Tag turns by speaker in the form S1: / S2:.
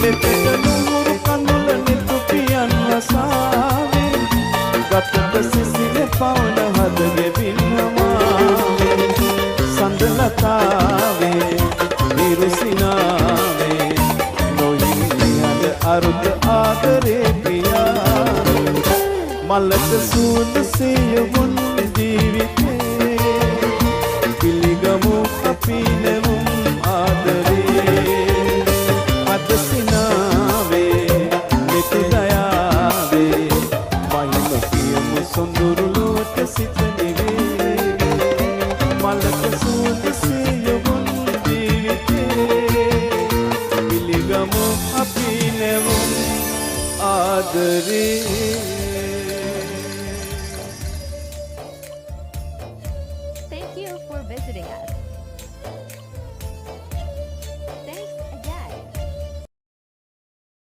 S1: නෙතට නුහුරු කඳුල නෙතු පියන් වසාවේ ගතට සිසිල පවන හදගේ පින්නමාවේ සඳලතාවේ විරුසිනාවේ නොහිමියද අරුද ආදරේ පියාවේ මලක සූද සියවුන් ජීවිතේ පිළිගමු අපි නෙවුම් ආදරේ අදසිනාවේ නිතිදයාවේ මහිම කියමු සොඳුරුලුවට සිත නිවේ මලක සූද සියවුන් ජීවිතේ පිළිගමු අපි නෙවුම් ආදරේ